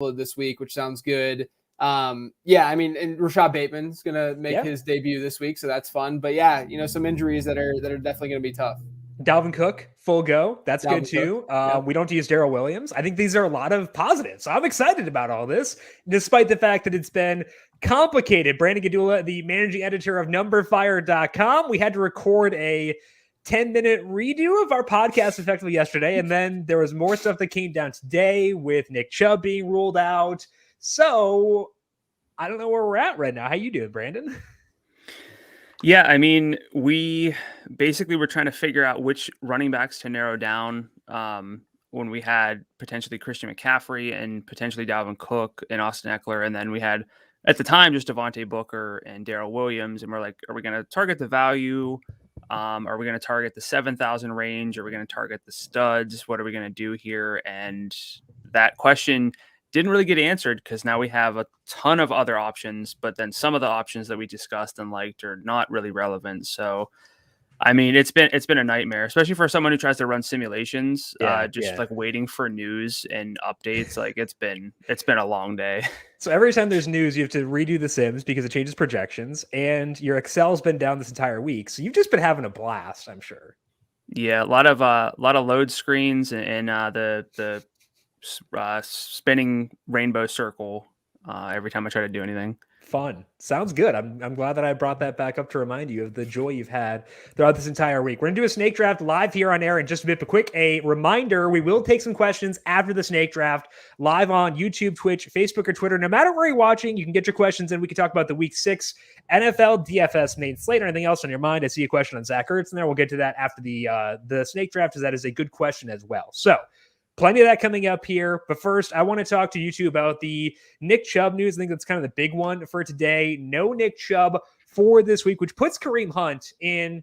this week, which sounds good. Yeah, I mean, and Rashad Bateman's gonna make his debut this week, so that's fun. But yeah, some injuries that are definitely gonna be tough. Dalvin Cook, full go. That's good too. We don't use Darrel Williams. I think these are a lot of positives. So I'm excited about all this, despite the fact that it's been complicated. Brandon Gadula, the managing editor of numberfire.com. We had to record a 10-minute redo of our podcast effectively yesterday. And then there was more stuff that came down today with Nick Chubb being ruled out. So I don't know where we're at right now. How you doing, Brandon? Yeah, I mean, we basically were trying to figure out which running backs to narrow down when we had potentially Christian McCaffrey and potentially Dalvin Cook and Austin Eckler. And then we had, at the time, just Devontae Booker and Darrel Williams. And we're like, are we going to target the value? Are we going to target the 7,000 range? Are we going to target the studs? What are we going to do here? And that question didn't really get answered because now we have a ton of other options, but then some of the options that we discussed and liked are not really relevant. So, I mean, it's been a nightmare, especially for someone who tries to run simulations, like waiting for news and updates. Like it's been a long day. So every time there's news, you have to redo the sims because it changes projections, and your Excel's been down this entire week. So you've just been having a blast, I'm sure. Yeah, a lot of load screens and the spinning rainbow circle every time I try to do anything. Fun. Sounds good. I'm glad that I brought that back up to remind you of the joy you've had throughout this entire week. We're going to do a snake draft live here on air in just a bit, but quick, a reminder, we will take some questions after the snake draft live on YouTube, Twitch, Facebook, or Twitter. No matter where you're watching, you can get your questions in. We can talk about the Week 6 NFL DFS main slate or anything else on your mind. I see a question on Zach Ertz in there. We'll get to that after the snake draft, as that is a good question as well. So, plenty of that coming up here. But first, I want to talk to you two about the Nick Chubb news. I think that's kind of the big one for today. No Nick Chubb for this week, which puts Kareem Hunt in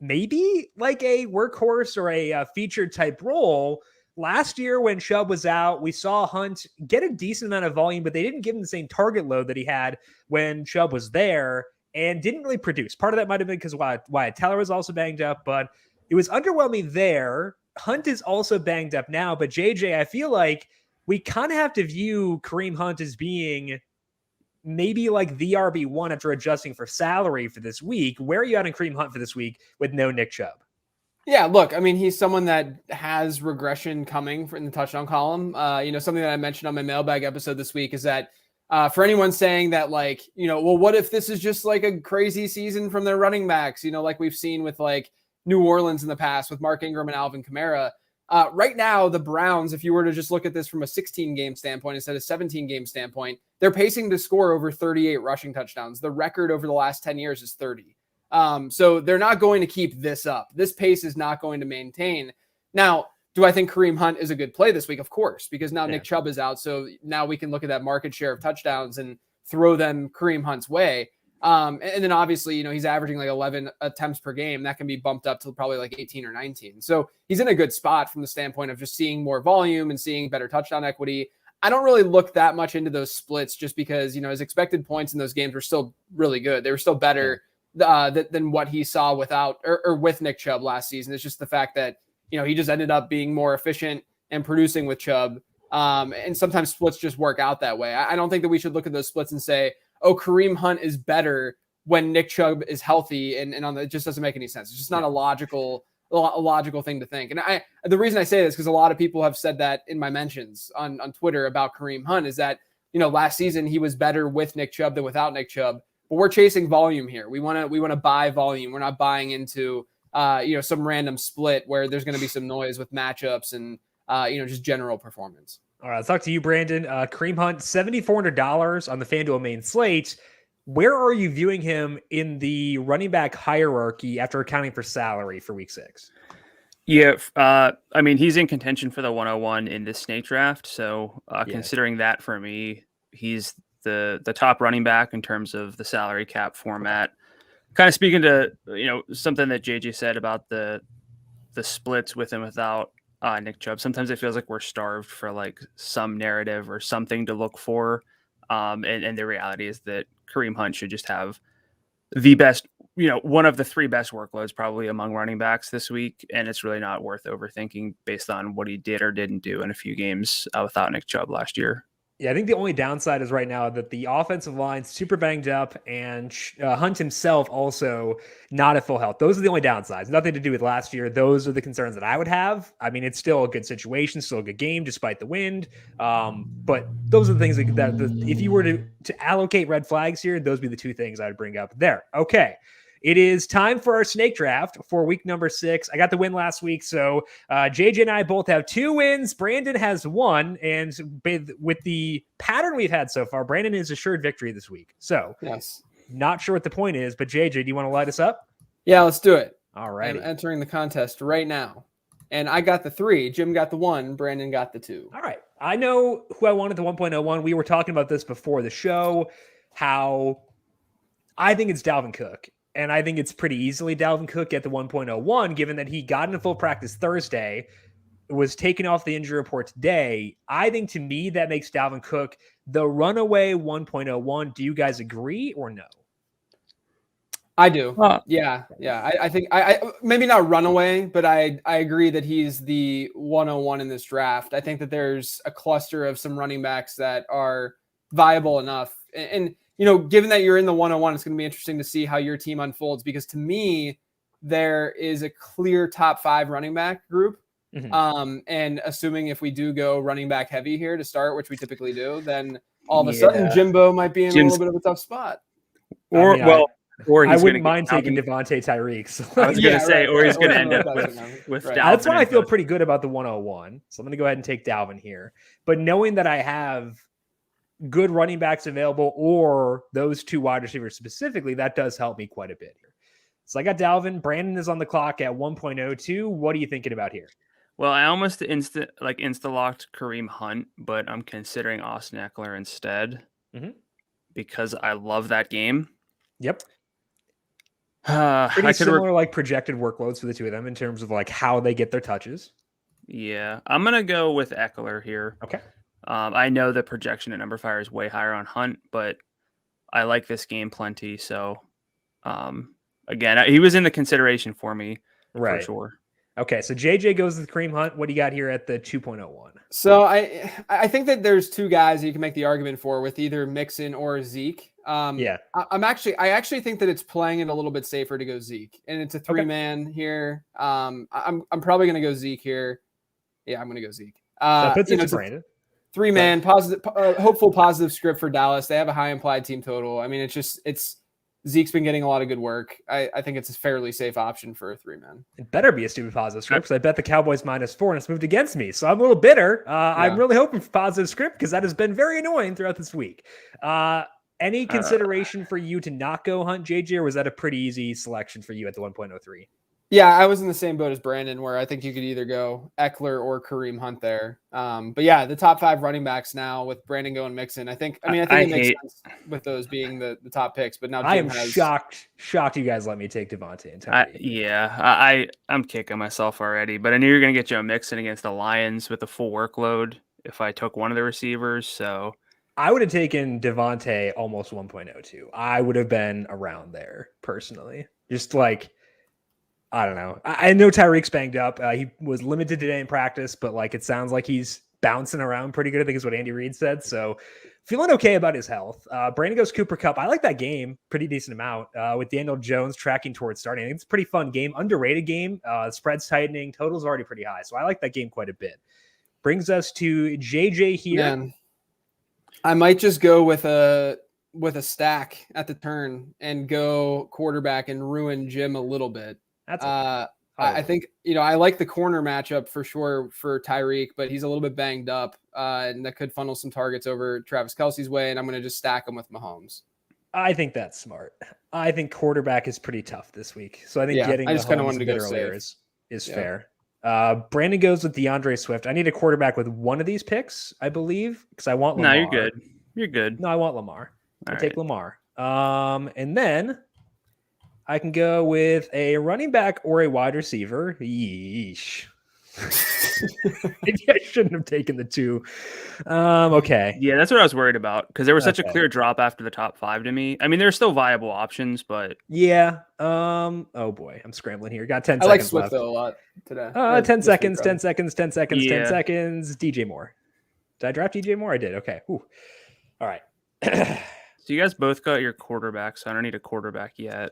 maybe like a workhorse or a featured type role. Last year when Chubb was out, we saw Hunt get a decent amount of volume, but they didn't give him the same target load that he had when Chubb was there and didn't really produce. Part of that might have been because Wyatt Teller was also banged up, but it was underwhelming there. Hunt is also banged up now, but JJ, I feel like we kind of have to view Kareem Hunt as being maybe like the RB1 after adjusting for salary for this week. Where are you at in Kareem Hunt for this week with no Nick Chubb? Yeah, look, I mean, he's someone that has regression coming in the touchdown column. Something that I mentioned on my mailbag episode this week is that for anyone saying that, like, well, what if this is just like a crazy season from their running backs, like we've seen with like New Orleans in the past with Mark Ingram and Alvin Kamara. Right now, the Browns, if you were to just look at this from a 16-game standpoint instead of 17-game standpoint, they're pacing to score over 38 rushing touchdowns. The record over the last 10 years is 30. So they're not going to keep this up. This pace is not going to maintain. Now, do I think Kareem Hunt is a good play this week? Of course, because now Nick Chubb is out. So now we can look at that market share of touchdowns and throw them Kareem Hunt's way. And then obviously, he's averaging like 11 attempts per game. That can be bumped up to probably like 18 or 19. So he's in a good spot from the standpoint of just seeing more volume and seeing better touchdown equity. I don't really look that much into those splits just because, his expected points in those games were still really good. They were still better than what he saw without or with Nick Chubb last season. It's just the fact that, he just ended up being more efficient and producing with Chubb. And sometimes splits just work out that way. I don't think that we should look at those splits and say, oh, Kareem Hunt is better when Nick Chubb is healthy, and it just doesn't make any sense. It's just not a logical thing to think. And the reason I say this, because a lot of people have said that in my mentions on Twitter about Kareem Hunt, is that, last season he was better with Nick Chubb than without Nick Chubb. But we're chasing volume here. We want to buy volume. We're not buying into some random split where there's going to be some noise with matchups and just general performance. All right, let's talk to you, Brandon. Kareem Hunt, $7,400 on the FanDuel main slate. Where are you viewing him in the running back hierarchy after accounting for salary for Week 6? Yeah, I mean, he's in contention for the 101 in this snake draft. So considering that for me, he's the top running back in terms of the salary cap format. Kind of speaking to, something that JJ said about the splits with and without Nick Chubb. Sometimes it feels like we're starved for like some narrative or something to look for. And the reality is that Kareem Hunt should just have the best one of the 3 best workloads probably among running backs this week, and it's really not worth overthinking based on what he did or didn't do in a few games without Nick Chubb last year. Yeah, I think the only downside is right now that the offensive line's super banged up, and Hunt himself also not at full health. Those are the only downsides. Nothing to do with last year. Those are the concerns that I would have. I mean, it's still a good situation, still a good game despite the wind. But those are the things that if you were to allocate red flags here, those would be the 2 things I would bring up there. Okay. It is time for our snake draft for week number 6. I got the win last week, so JJ and I both have 2 wins. Brandon has 1, and with the pattern we've had so far, Brandon is assured victory this week. So, yes, not sure what the point is, but JJ, do you want to light us up? Yeah, let's do it. All right. I'm entering the contest right now, and I got the 3. Jim got the 1. Brandon got the 2. All right. I know who I wanted the 1.01. We were talking about this before the show, how I think it's Dalvin Cook. And I think it's pretty easily Dalvin Cook at the 1.01, given that he got into full practice Thursday, was taken off the injury report today. I think to me that makes Dalvin Cook the runaway 1.01. Do you guys agree or no? I do. Yeah. I think I maybe not runaway, but I agree that he's the 101 in this draft. I think that there's a cluster of some running backs that are viable enough. And given that you're in the 101, it's going to be interesting to see how your team unfolds, because to me, there is a clear top 5 running back group. Mm-hmm. And assuming if we do go running back heavy here to start, which we typically do, then all of a sudden Jimbo might be in a little bit of a tough spot. Or I wouldn't mind taking Devontae Tyreek. So I was going to say, or he's going to end up with right. Dalvin. That's why I feel pretty good about the 101. So I'm going to go ahead and take Dalvin here. But knowing that I have good running backs available, or those 2 wide receivers specifically, that does help me quite a bit here. So I got Dalvin. Brandon is on the clock at 1.02. What are you thinking about here? Well, I almost insta-locked Kareem Hunt, but I'm considering Austin Eckler instead because I love that game. Yep. Pretty similar projected workloads for the 2 of them in terms of how they get their touches. Yeah. I'm going to go with Eckler here. Okay. I know the projection at number 5 is way higher on Hunt, but I like this game plenty. So, again, he was in the consideration for me, for sure. Okay, so JJ goes with Kareem Hunt. What do you got here at the 2.01? So I think that there's 2 guys you can make the argument for with either Mixon or Zeke. I actually think that it's playing it a little bit safer to go Zeke, and it's a 3-man here. I'm probably going to go Zeke here. Yeah, I'm going to go Zeke. That puts it to Brandon. 3-man positive, hopeful positive script for Dallas. They have a high implied team total. I mean, it's Zeke's been getting a lot of good work. I think it's a fairly safe option for a 3-man. It better be a stupid positive script, because I bet the Cowboys -4 and it's moved against me. So I'm a little bitter. I'm really hoping for positive script, because that has been very annoying throughout this week. Any consideration for you to not go Hunt, JJ, or was that a pretty easy selection for you at the 1.03? Yeah, I was in the same boat as Brandon, where I think you could either go Eckler or Kareem Hunt there. But yeah, the top 5 running backs now with Brandon going Mixon. I think it makes sense with those being the top picks. But now Jim shocked you guys let me take Devontae and Tyreek. I'm kicking myself already. But I knew you were going to get Joe Mixon against the Lions with a full workload if I took one of the receivers. So I would have taken Devontae almost 1.02. I would have been around there personally. Just I don't know. I know Tyreek's banged up. He was limited today in practice, but it sounds like he's bouncing around pretty good, I think is what Andy Reid said. So feeling okay about his health. Brandon goes Cooper Kupp. I like that game pretty decent amount with Daniel Jones tracking towards starting. I think it's a pretty fun game, underrated game. Spreads tightening, totals already pretty high. So I like that game quite a bit. Brings us to JJ here. Man, I might just go with a stack at the turn and go quarterback and ruin Jim a little bit. I think, I like the corner matchup for sure for Tyreek, but he's a little bit banged up, and that could funnel some targets over Travis Kelce's way, and I'm going to just stack him with Mahomes. I think that's smart. I think quarterback is pretty tough this week, so I think getting Mahomes a bit earlier is fair. Brandon goes with DeAndre Swift. I need a quarterback with one of these picks, I believe, because I want Lamar. No, you're good. You're good. No, I want Lamar. I'll take Lamar. And then I can go with a running back or a wide receiver. Yeesh. Maybe I shouldn't have taken the 2. Okay. Yeah, that's what I was worried about because there was such a Okay. clear drop after the top 5 to me. I mean, there's still viable options, but Yeah. Oh boy, I'm scrambling here. Got 10 I like seconds Swift left. though a lot today. 10 this week, seconds, rather. 10 seconds, 10 seconds, 10 Yeah. seconds. DJ Moore. Did I draft DJ Moore? I did. Okay. Whew. All right. So you guys both got your quarterback, so I don't need a quarterback yet.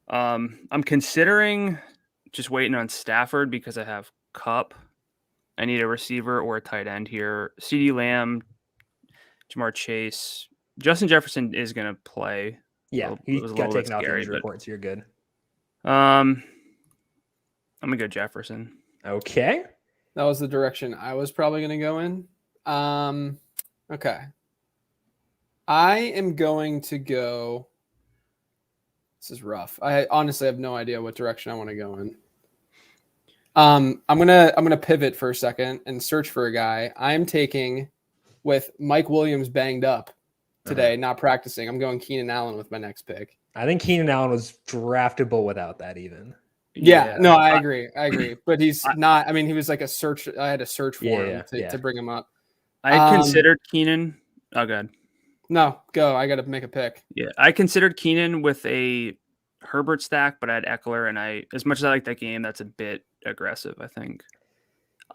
I'm considering just waiting on Stafford because I have Cup. I need a receiver or a tight end here. CeeDee Lamb, Jamar Chase, Justin Jefferson is going to play. Yeah, It he was a got little bit taken off the scary, injury but report, so you're good. I'm gonna go Jefferson. Okay. That was the direction I was probably going to go in. Okay. I am going to go. This is rough. I honestly have no idea what direction I want to go in. I'm gonna pivot for a second and search for a guy. I'm taking, with Mike Williams banged up today, not practicing. I'm going Keenan Allen with my next pick. I think Keenan Allen was draftable without that even. Yeah, no, I agree. But he's not. I mean, he was like a search. I had to search for him to bring him up. I considered Keenan. Oh, God. No, go. I got to make a pick. Yeah, I considered Keenan with a Herbert stack, but I had Eckler, and as much as I like that game, that's a bit aggressive, I think.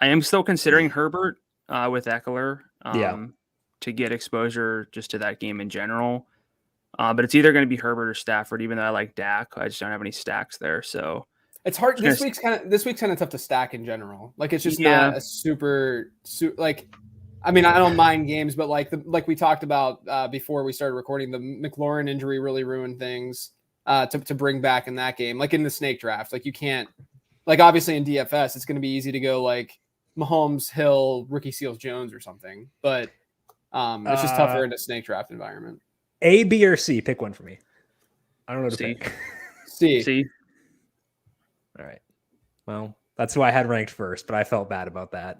I am still considering Herbert with Eckler to get exposure just to that game in general. But it's either going to be Herbert or Stafford, even though I like Dak. I just don't have any stacks there, so it's hard. This week's kind of tough to stack in general. Like it's just not a super like. I mean, I don't mind games, but like we talked about before we started recording, the McLaurin injury really ruined things to bring back in that game. Like in the snake draft, like you can't, like obviously in DFS, it's going to be easy to go like Mahomes, Hill, Rookie Seals, Jones or something, but it's just tougher in a snake draft environment. A, B, or C? Pick one for me. I don't know what to pick. C. All right. Well, that's who I had ranked first, but I felt bad about that.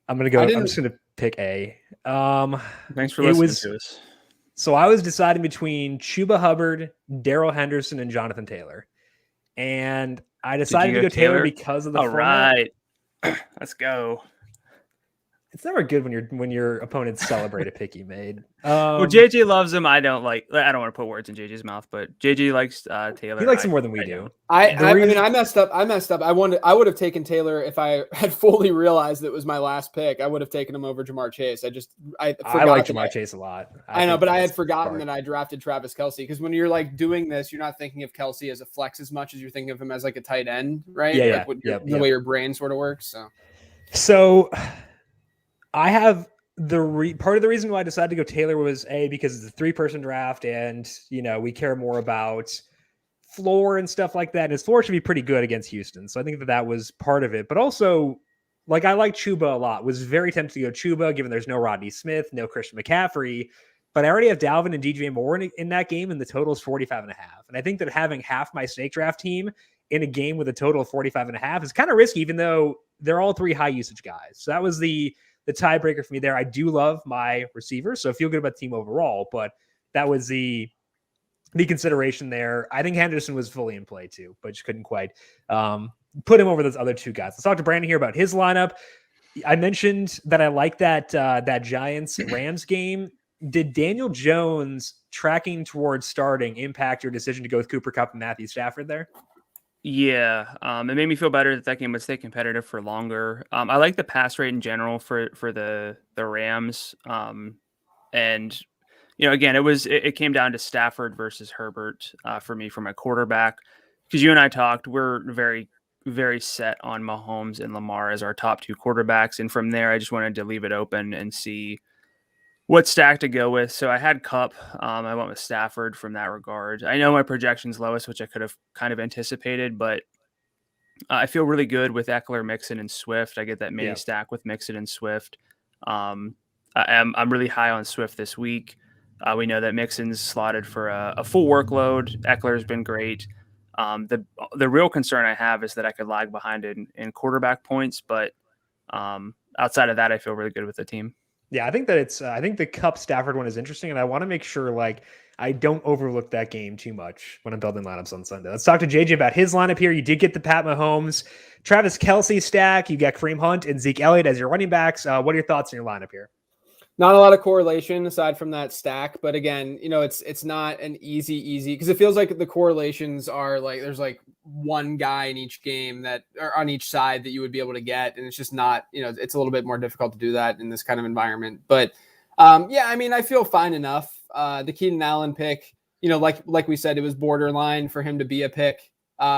I'm just gonna pick A. Thanks for listening to us. So I was deciding between Chuba Hubbard, Darrell Henderson, and Jonathan Taylor, and I decided to go Taylor because of the format. Right. Let's go. It's never good when your opponents celebrate a pick you made. Well, JJ loves him. I don't want to put words in JJ's mouth, but JJ likes Taylor. He likes him more than we do. I mean, I messed up. I would have taken Taylor if I had fully realized it was my last pick. I would have taken him over Jamar Chase. I like Jamar Chase a lot. I know, but I had forgotten that I drafted Travis Kelce, because when you're like doing this, you're not thinking of Kelce as a flex as much as you're thinking of him as like a tight end, right? Yeah, the way your brain sort of works. So I have part of the reason why I decided to go Taylor was because it's a 3-person draft, and we care more about floor and stuff like that. And his floor should be pretty good against Houston, so I think that was part of it. But also, like, I like Chuba a lot. Was very tempted to go Chuba, given there's no Rodney Smith, no Christian McCaffrey, but I already have Dalvin and DJ Moore in that game, and the total is 45.5. And I think that having half my snake draft team in a game with a total of 45.5 is kind of risky, even though they're all 3 high usage guys. So that was the tiebreaker for me there. I do love my receivers, so I feel good about the team overall, but that was the consideration there. I think Henderson was fully in play too, but just couldn't quite put him over those other 2 guys. Let's talk to Brandon here about his lineup. I mentioned that I like that Giants-Rams game. Did Daniel Jones tracking towards starting impact your decision to go with Cooper Kupp and Matthew Stafford there? Yeah, it made me feel better that game would stay competitive for longer. I like the pass rate in general for the Rams, and again, it came down to Stafford versus Herbert for me for my quarterback, because you and I talked, we're very, very set on Mahomes and Lamar as our top 2 quarterbacks, and from there I just wanted to leave it open and see what stack to go with. So I had Kupp. I went with Stafford from that regard. I know my projection's lowest, which I could have kind of anticipated, but I feel really good with Eckler, Mixon, and Swift. I get that mini stack with Mixon and Swift. I'm really high on Swift this week. We know that Mixon's slotted for a full workload. Eckler's been great. The real concern I have is that I could lag behind in quarterback points, but outside of that, I feel really good with the team. Yeah, I think that I think the Cup Stafford one is interesting, and I want to make sure like I don't overlook that game too much when I'm building lineups on Sunday. Let's talk to JJ about his lineup here. You did get the Pat Mahomes, Travis Kelce stack. You got Kareem Hunt and Zeke Elliott as your running backs. What are your thoughts on your lineup here? Not a lot of correlation aside from that stack, but again, it's not an easy because it feels like the correlations are like there's like one guy in each game that or on each side that you would be able to get, and it's just not, it's a little bit more difficult to do that in this kind of environment. But yeah, I mean, I feel fine enough. The Keenan Allen pick, like we said, it was borderline for him to be a pick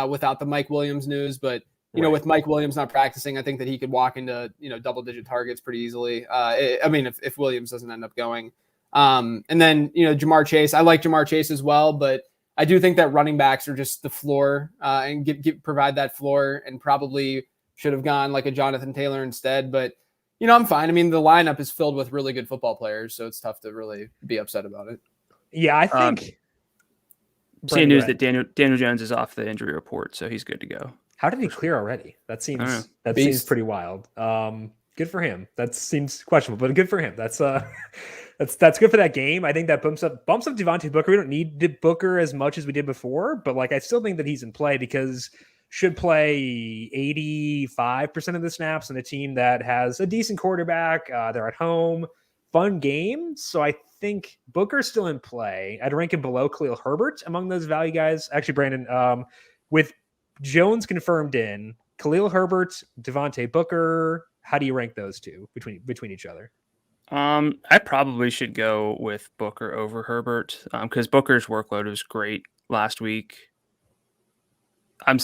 without the Mike Williams news, but with Mike Williams not practicing, I think that he could walk into, double-digit targets pretty easily. If Williams doesn't end up going. And then, Jamar Chase. I like Jamar Chase as well, but I do think that running backs are just the floor and provide that floor, and probably should have gone like a Jonathan Taylor instead. But, I'm fine. I mean, the lineup is filled with really good football players, so it's tough to really be upset about it. Yeah, I think. Seeing news that Daniel Jones is off the injury report, so he's good to go. How did he clear already? That seems pretty wild. Good for him. That seems questionable, but good for him. That's good for that game. I think that bumps up Devontae Booker. We don't need Booker as much as we did before, but like I still think that he's in play because should play 85% of the snaps on a team that has a decent quarterback. They're at home, fun game. So I think Booker's still in play. I'd rank him below Khalil Herbert among those value guys. Actually, Brandon, with Jones confirmed in, Khalil Herbert, Devontae Booker. How do you rank those two between each other? I probably should go with Booker over Herbert because Booker's workload was great last week. I'd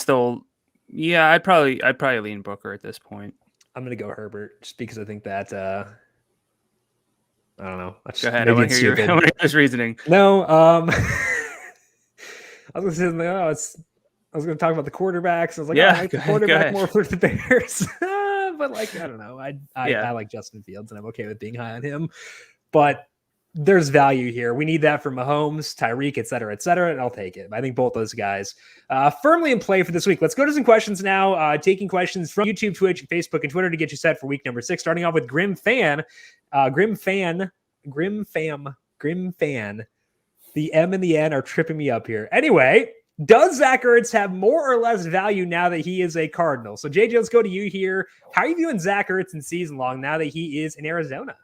probably lean Booker at this point. I'm gonna go Herbert just because I think that I don't know. Go ahead. I want to hear this reasoning. No, I was gonna say I was going to talk about the quarterbacks. I was like, I like the quarterback more for the Bears. But like, I don't know. I like Justin Fields, and I'm okay with being high on him. But there's value here. We need that for Mahomes, Tyreek, et cetera, and I'll take it. I think both those guys firmly in play for this week. Let's go to some questions now. Taking questions from YouTube, Twitch, Facebook, and Twitter to get you set for week number 6. Starting off with Grim Fan. Grim Fan. The M and the N are tripping me up here. Anyway, does Zach Ertz have more or less value now that he is a Cardinal? So, JJ, let's go to you here. How are you viewing Zach Ertz in season long now that he is in Arizona?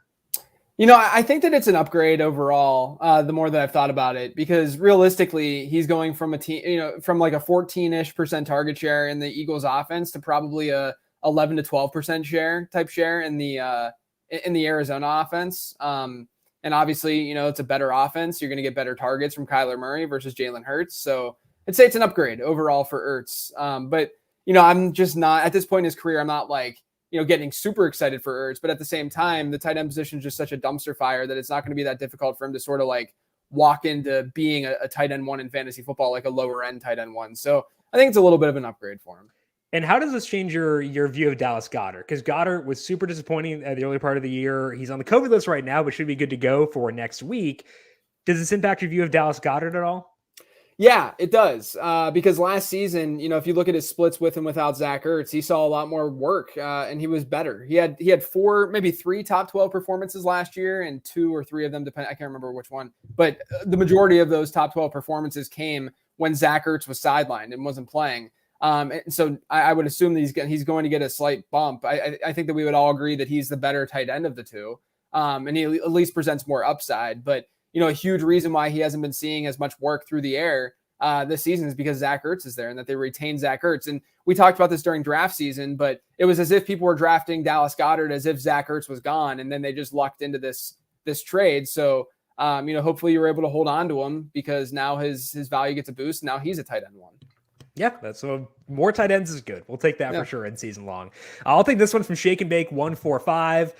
I think that it's an upgrade overall, the more that I've thought about it, because realistically, he's going from a team, from like a 14-ish% target share in the Eagles offense to probably a 11 to 12% share in the Arizona offense. And obviously, it's a better offense. You're going to get better targets from Kyler Murray versus Jalen Hurts. So I'd say it's an upgrade overall for Ertz. But, I'm just not at this point in his career. I'm not like, getting super excited for Ertz, but at the same time, the tight end position is just such a dumpster fire that it's not going to be that difficult for him to sort of like walk into being a tight end one in fantasy football, like a lower end tight end one. So I think it's a little bit of an upgrade for him. And how does this change your view of Dallas Goedert? Because Goedert was super disappointing at the early part of the year. He's on the COVID list right now, but should be good to go for next week. Does this impact your view of Dallas Goedert at all? Yeah, it does. Because last season, if you look at his splits with and without Zach Ertz, he saw a lot more work and he was better. He had 4, maybe 3 top 12 performances last year, and 2 or 3 of them I can't remember which one, but the majority of those top 12 performances came when Zach Ertz was sidelined and wasn't playing. And so I would assume that he's going to get a slight bump. I think that we would all agree that he's the better tight end of the two. And he at least presents more upside, but a huge reason why he hasn't been seeing as much work through the air this season is because Zach Ertz is there and that they retain Zach Ertz. And we talked about this during draft season, but it was as if people were drafting Dallas Goedert as if Zach Ertz was gone. And then they just lucked into this trade. So, hopefully you were able to hold on to him because now his value gets a boost. Now he's a tight end one. Yeah, that's more tight ends is good. We'll take that for sure in season long. I'll take this one from Shake and Bake 145.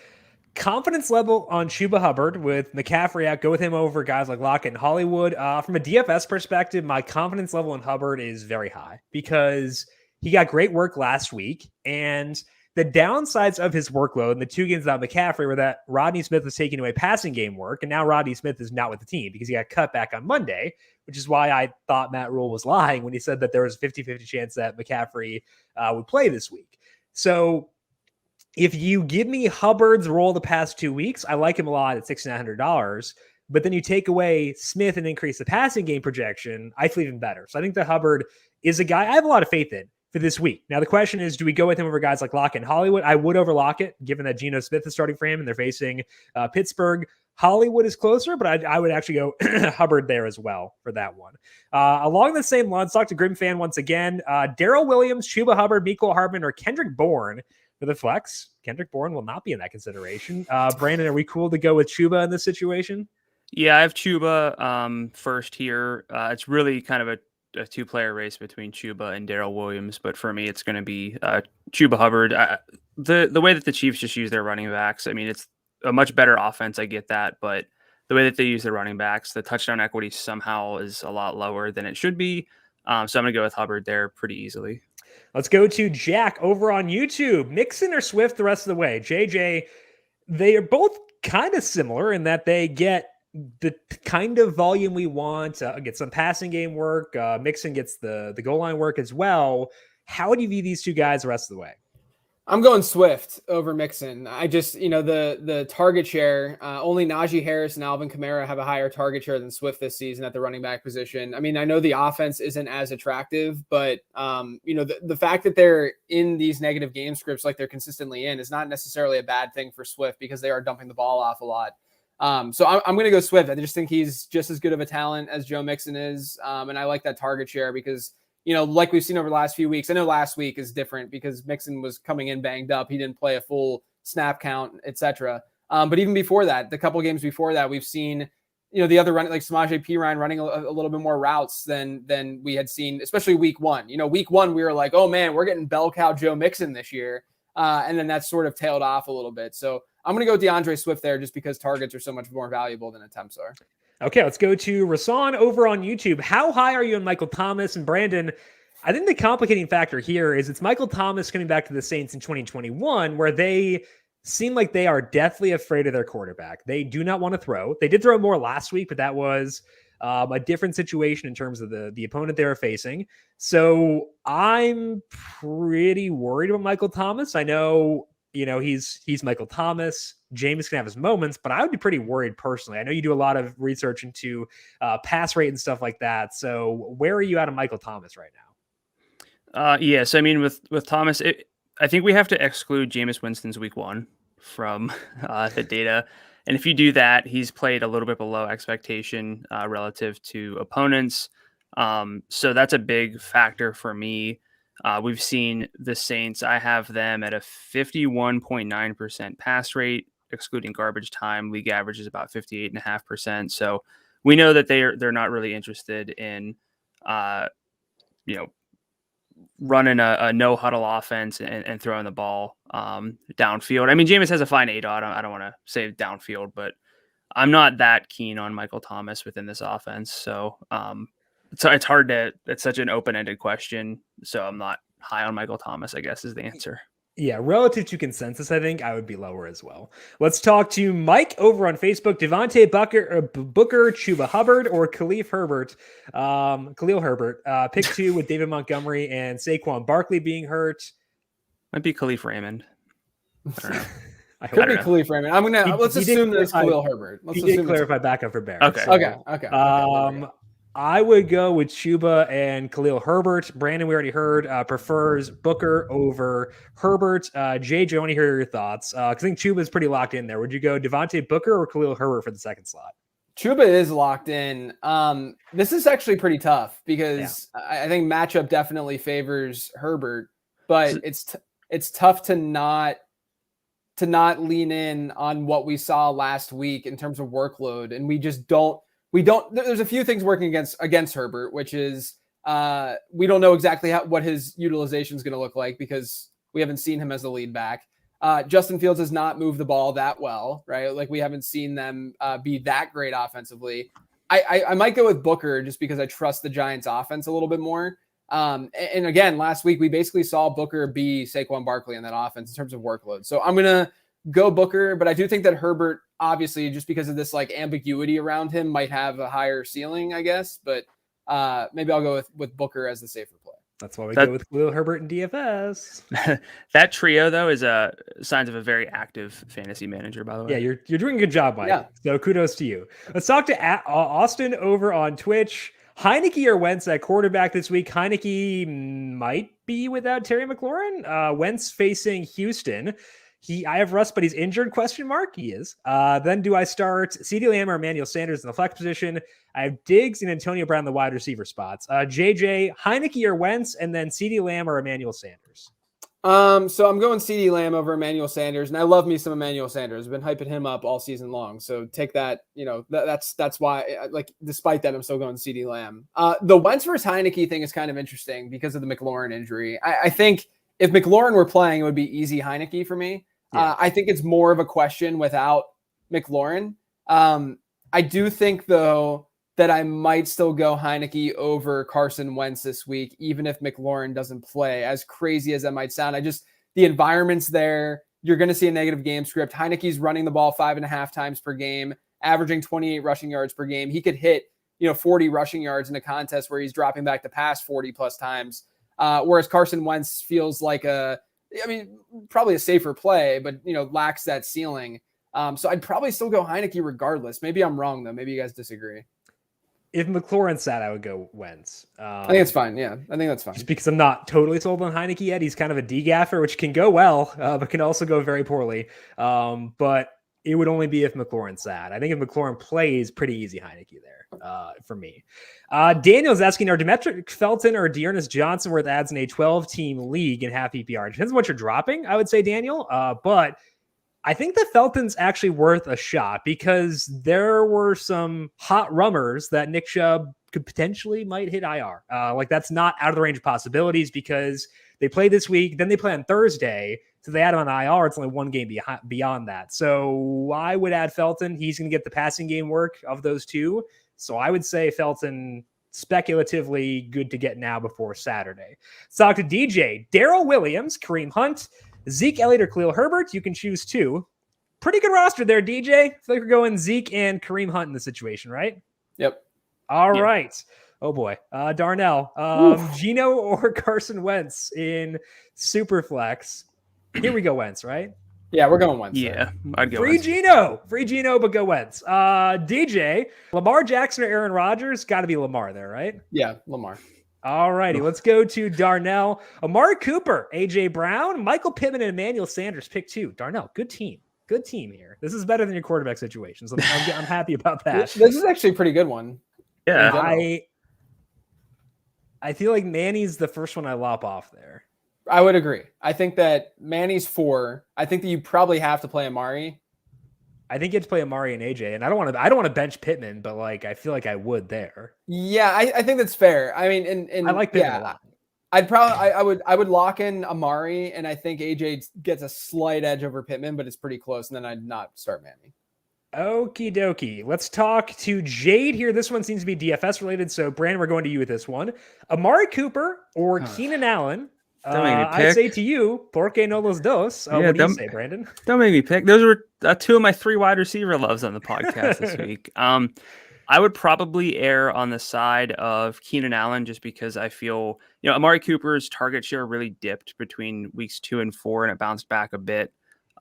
Confidence level on Chuba Hubbard with McCaffrey out. Go with him over guys like Lockett and Hollywood. From a DFS perspective, my confidence level in Hubbard is very high because he got great work last week. And the downsides of his workload in the 2 games without McCaffrey were that Rodney Smith was taking away passing game work. And now Rodney Smith is not with the team because he got cut back on Monday, which is why I thought Matt Rule was lying when he said that there was a 50-50 chance that McCaffrey would play this week. So if you give me Hubbard's role the past 2 weeks, I like him a lot at $6,900. But then you take away Smith and increase the passing game projection, I feel even better. So I think that Hubbard is a guy I have a lot of faith in for this week. Now, the question is, do we go with him over guys like Lockett and Hollywood? I would over Lockett, given that Geno Smith is starting for him and they're facing Pittsburgh. Hollywood is closer, but I would actually go Hubbard there as well for that one. Along the same lines, talk to Grim Fan once again. Darrel Williams, Chuba Hubbard, Mecole, Hardman, or Kendrick Bourne for the flex. Kendrick Bourne will not be in that consideration. Brandon, are we cool to go with Chuba in this situation? Yeah, I have Chuba first here. It's really kind of a two-player race between Chuba and Darrel Williams, but for me, it's going to be Chuba Hubbard. The way that the Chiefs just use their running backs, I mean, it's a much better offense. I get that, but the way that they use their running backs, the touchdown equity somehow is a lot lower than it should be. So I'm going to go with Hubbard there pretty easily. Let's go to Jack over on YouTube. Mixon or Swift the rest of the way? JJ, they are both kind of similar in that they get the kind of volume we want, get some passing game work. Mixon gets the goal line work as well. How do you view these two guys the rest of the way? I'm going Swift over Mixon. I just, the target share, only Najee Harris and Alvin Kamara have a higher target share than Swift this season at the running back position. I mean, I know the offense isn't as attractive, but, the fact that they're in these negative game scripts like they're consistently in is not necessarily a bad thing for Swift because they are dumping the ball off a lot. So I'm going to go Swift. I just think he's just as good of a talent as Joe Mixon is. And I like that target share because, like we've seen over the last few weeks, I know last week is different because Mixon was coming in banged up. He didn't play a full snap count, etc. But even before that, the couple games before that, we've seen, the other running like Samaje Perine running a little bit more routes than we had seen, especially week one. Week one, we were like, oh man, we're getting bell cow Joe Mixon this year. And then that sort of tailed off a little bit. So I'm going to go with DeAndre Swift there just because targets are so much more valuable than attempts are. Okay, let's go to Rasaun over on YouTube. How high are you on Michael Thomas? And Brandon, I think the complicating factor here is it's Michael Thomas coming back to the Saints in 2021, where they seem like they are deathly afraid of their quarterback. They do not want to throw. They did throw more last week, but that was a different situation in terms of the opponent they were facing. So I'm pretty worried about Michael Thomas. I know, he's Michael Thomas. James can have his moments, but I would be pretty worried personally. I know you do a lot of research into pass rate and stuff like that. So where are you at on Michael Thomas right now? Yes. I mean, with Thomas, I think we have to exclude Jameis Winston's week one from the data. And if you do that, he's played a little bit below expectation relative to opponents. So that's a big factor for me. We've seen the Saints. I have them at a 51.9% pass rate, excluding garbage time. League average is about 58.5%. So we know that they're not really interested in, running a no huddle offense and throwing the ball downfield. I mean, Jameis has a fine ADOT. I don't want to say downfield, but I'm not that keen on Michael Thomas within this offense. So it's hard it's such an open-ended question. So I'm not high on Michael Thomas, I guess is the answer. Yeah, relative to consensus, I think I would be lower as well. Let's talk to Mike over on Facebook. Devontae Booker, Chuba Hubbard, or Khalil Herbert. Pick two with David Montgomery and Saquon Barkley being hurt. Might be Khalif Raymond. I don't know. Could be Khalif Raymond. Let's assume that it's Khalil Herbert. He did clarify backup for Bear. Okay. So, Okay. I would go with Chuba and Khalil Herbert. Brandon, we already heard, prefers Booker over Herbert. JJ, I want to hear your thoughts. I think Chuba is pretty locked in there. Would you go Devontae Booker or Khalil Herbert for the second slot? Chuba is locked in. This is actually pretty tough because I think matchup definitely favors Herbert, but it's tough to not lean in on what we saw last week in terms of workload, and we just don't. There's a few things working against Herbert, which is we don't know exactly what his utilization is going to look like because we haven't seen him as the lead back. Justin Fields has not moved the ball that well, right? Like we haven't seen them be that great offensively. I might go with Booker just because I trust the Giants offense a little bit more. And again, last week we basically saw Booker be Saquon Barkley in that offense in terms of workload. So I'm going to go Booker, but I do think that Herbert, obviously, just because of this like ambiguity around him, might have a higher ceiling, I guess. But maybe I'll go with Booker as the safer play. That's why we go with Khalil Herbert and DFS. That trio, though, is signs of a very active fantasy manager, by the way. Yeah, you're doing a good job, Mike. Yeah. So kudos to you. Let's talk to Austin over on Twitch. Heineke or Wentz at quarterback this week? Heineke might be without Terry McLaurin. Wentz facing Houston. I have Russ, but he's injured, ? He is. Then do I start CeeDee Lamb or Emmanuel Sanders in the flex position? I have Diggs and Antonio Brown in the wide receiver spots. JJ, Heineke or Wentz, and then CeeDee Lamb or Emmanuel Sanders. So I'm going CeeDee Lamb over Emmanuel Sanders, and I love me some Emmanuel Sanders. I've been hyping him up all season long. So take that, that's why, like, despite that, I'm still going CeeDee Lamb. The Wentz versus Heineke thing is kind of interesting because of the McLaurin injury. I think if McLaurin were playing, it would be easy Heineke for me. Yeah. I think it's more of a question without McLaurin. I do think, though, that I might still go Heineke over Carson Wentz this week, even if McLaurin doesn't play. As crazy as that might sound, the environment's there. You're going to see a negative game script. Heineke's running the ball 5.5 times per game, averaging 28 rushing yards per game. He could hit, 40 rushing yards in a contest where he's dropping back to pass 40 plus times. Whereas Carson Wentz feels like probably a safer play, but, lacks that ceiling. So I'd probably still go Heineke regardless. Maybe I'm wrong, though. Maybe you guys disagree. If McLaurin sat, I would go Wentz. I think it's fine. Yeah, I think that's fine. Just because I'm not totally sold on Heineke yet. He's kind of a D-gaffer, which can go well, but can also go very poorly. But it would only be if McLaurin sat. I think if McLaurin plays, pretty easy Heineke there for me. Daniel's asking, are Demetric Felton or Dearness Johnson worth ads in a 12-team league in half PPR? It depends on what you're dropping, I would say, Daniel. But I think that Felton's actually worth a shot because there were some hot rummers that Nick Chubb could potentially might hit IR. That's not out of the range of possibilities because they play this week, then they play on Thursday. So they add him on IR. It's only one game beyond that. So I would add Felton. He's going to get the passing game work of those two. So I would say Felton speculatively good to get now before Saturday. Let's talk to DJ. Darrel Williams, Kareem Hunt, Zeke Elliott or Khalil Herbert. You can choose two. Pretty good roster there, DJ. I feel like we're going Zeke and Kareem Hunt in the situation, right? Yep. All right. Oh boy. Darnell, Gino or Carson Wentz in Superflex. Here we go, Wentz, right? Yeah, we're going Wentz. Yeah, I'd go Free Gino, but go Wentz. DJ, Lamar Jackson or Aaron Rodgers? Got to be Lamar there, right? Yeah, Lamar. All righty, let's go to Darnell. Amari Cooper, AJ Brown, Michael Pittman, and Emmanuel Sanders. Pick two. Darnell, good team. Good team here. This is better than your quarterback situation, so I'm happy about that. This is actually a pretty good one. Yeah. I feel like Manny's the first one I lop off there. I would agree. I think that Manny's 4. I think that you probably have to play Amari. I think you have to play Amari and AJ, and I don't want to bench Pittman, but I feel like I would there. Yeah, I think that's fair. I mean, and I like Pittman a lot. I would lock in Amari, and I think AJ gets a slight edge over Pittman, but it's pretty close. And then I'd not start Manny. Okie dokie. Let's talk to Jade here. This one seems to be DFS related. So Brandon, we're going to you with this one. Amari Cooper or Keenan Allen. I say to you, ¿por qué no los dos? What do you say, Brandon? Don't make me pick. Those were 2 of my 3 wide receiver loves on the podcast this week. I would probably err on the side of Keenan Allen just because I feel, Amari Cooper's target share really dipped between weeks 2 and 4, and it bounced back a bit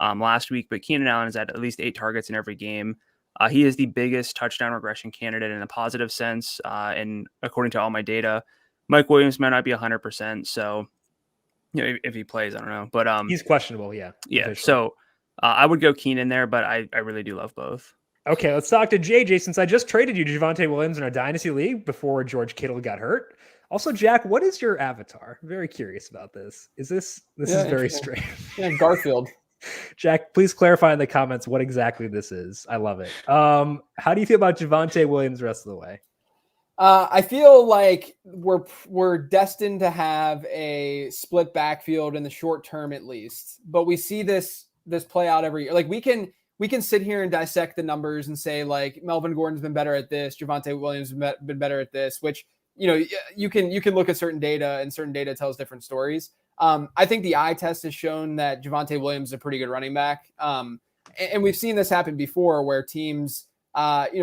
last week. But Keenan Allen has had at least 8 targets in every game. He is the biggest touchdown regression candidate in a positive sense. And according to all my data, Mike Williams might not be 100%. So, if he plays, I don't know. But he's questionable, yeah. Yeah, so I would go Keenan there, but I really do love both. Okay, let's talk to JJ. Since I just traded you Javonte Williams in our Dynasty League before George Kittle got hurt. Also, Jack, what is your avatar? I'm very curious about this. This is very strange. Yeah, Garfield. Jack, please clarify in the comments what exactly this is. I love it. How do you feel about Javonte Williams the rest of the way? I feel like we're destined to have a split backfield in the short term at least, but we see this play out every year. Like we can sit here and dissect the numbers and say like Melvin Gordon's been better at this, Javonte Williams has been better at this, which you can look at certain data and certain data tells different stories. I think the eye test has shown that Javonte Williams is a pretty good running back, and we've seen this happen before where teams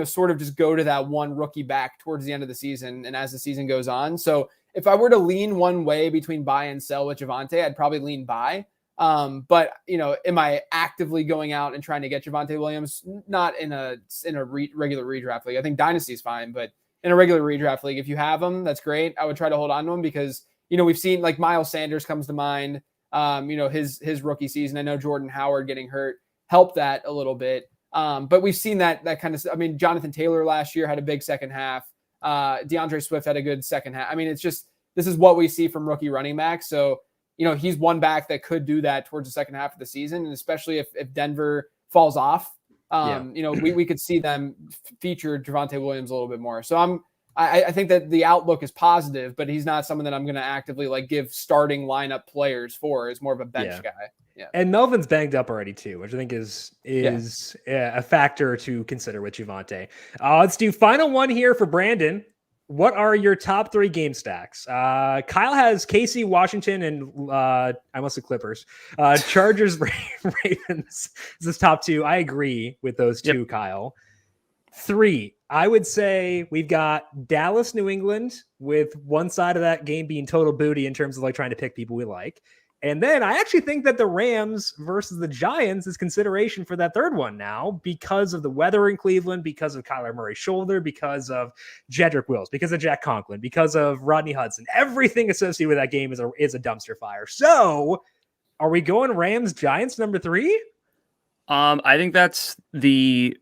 sort of just go to that one rookie back towards the end of the season and as the season goes on. So if I were to lean one way between buy and sell with Javonte, I'd probably lean buy. But am I actively going out and trying to get Javonte Williams? Not in a regular redraft league. I think Dynasty is fine, but in a regular redraft league, if you have him, that's great. I would try to hold on to him because, we've seen like Miles Sanders comes to mind, his rookie season. I know Jordan Howard getting hurt helped that a little bit. But we've seen that kind of, Jonathan Taylor last year had a big second half. DeAndre Swift had a good second half. This is what we see from rookie running backs. So, he's one back that could do that towards the second half of the season. And especially if Denver falls off, we could see them feature Javonte Williams a little bit more. So I think that the outlook is positive, but he's not someone that I'm going to actively like give starting lineup players for. Is more of a bench guy. Yeah. And Melvin's banged up already too, which I think is a factor to consider with Javonte. Let's do final one here for Brandon. What are your top 3 game stacks? Kyle has KC, Washington, and I almost said Clippers. Chargers, Ravens is his top 2. I agree with those 2, Kyle. 3, I would say we've got Dallas, New England, with one side of that game being total booty in terms of like trying to pick people we like. And then I actually think that the Rams versus the Giants is consideration for that third one now because of the weather in Cleveland, because of Kyler Murray's shoulder, because of Jedrick Wills, because of Jack Conklin, because of Rodney Hudson. Everything associated with that game is a dumpster fire. So are we going Rams, Giants, number 3? I think that's the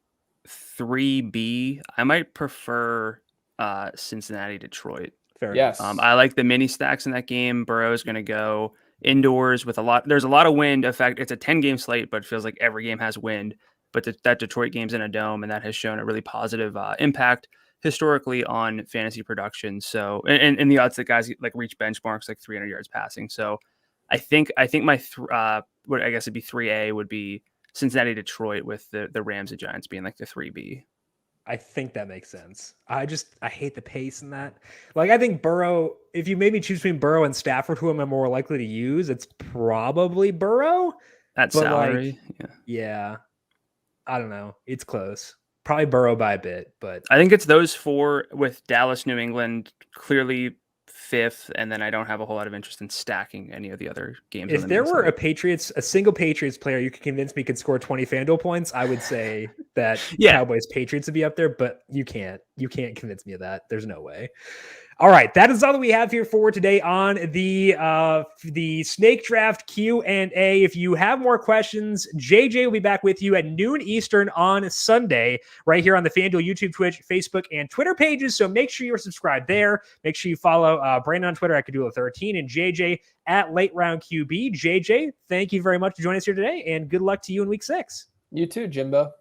3B. I might prefer Cincinnati, Detroit. Fair enough. I like the mini stacks in that game. Burrow's going to go indoors with there's a lot of wind. In fact, it's a 10-game slate, but it feels like every game has wind. But that Detroit game's in a dome, and that has shown a really positive impact historically on fantasy production. So, and the odds that guys like reach benchmarks like 300 yards passing. So, I think my what I guess it'd be 3A would be Cincinnati, Detroit, with the Rams and Giants being like the 3B. I think that makes sense. I hate the pace in that. Like, I think Burrow, if you made me choose between Burrow and Stafford, who am I more likely to use? It's probably Burrow. At salary. Yeah. I don't know. It's close. Probably Burrow by a bit, but I think it's those 4 with Dallas, New England, clearly 5th, and then I don't have a whole lot of interest in stacking any of the other games. If there were a single Patriots player you could convince me could score 20 FanDuel points, I would say that Cowboys Patriots would be up there, but you can't convince me of that. There's no way. All right, that is all that we have here for today on the Snake Draft Q&A. If you have more questions, JJ will be back with you at noon Eastern on Sunday, right here on the FanDuel YouTube, Twitch, Facebook, and Twitter pages. So make sure you're subscribed there. Make sure you follow Brandon on Twitter at Kadula13 and JJ at Late Round QB. JJ, thank you very much for joining us here today, and good luck to you in Week 6. You too, Jimbo.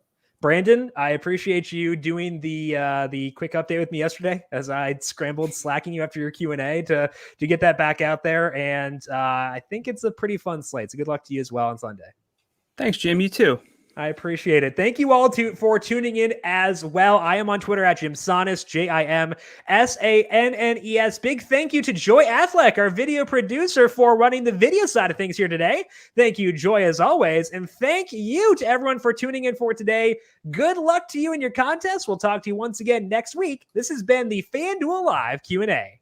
Brandon, I appreciate you doing the quick update with me yesterday as I scrambled slacking you after your Q&A to get that back out there. And I think it's a pretty fun slate. So good luck to you as well on Sunday. Thanks, Jim. You too. I appreciate it. Thank you all for tuning in as well. I am on Twitter at Jim Sannes, JimSannes. Big thank you to Joy Affleck, our video producer, for running the video side of things here today. Thank you, Joy, as always. And thank you to everyone for tuning in for today. Good luck to you in your contest. We'll talk to you once again next week. This has been the FanDuel Live Q&A.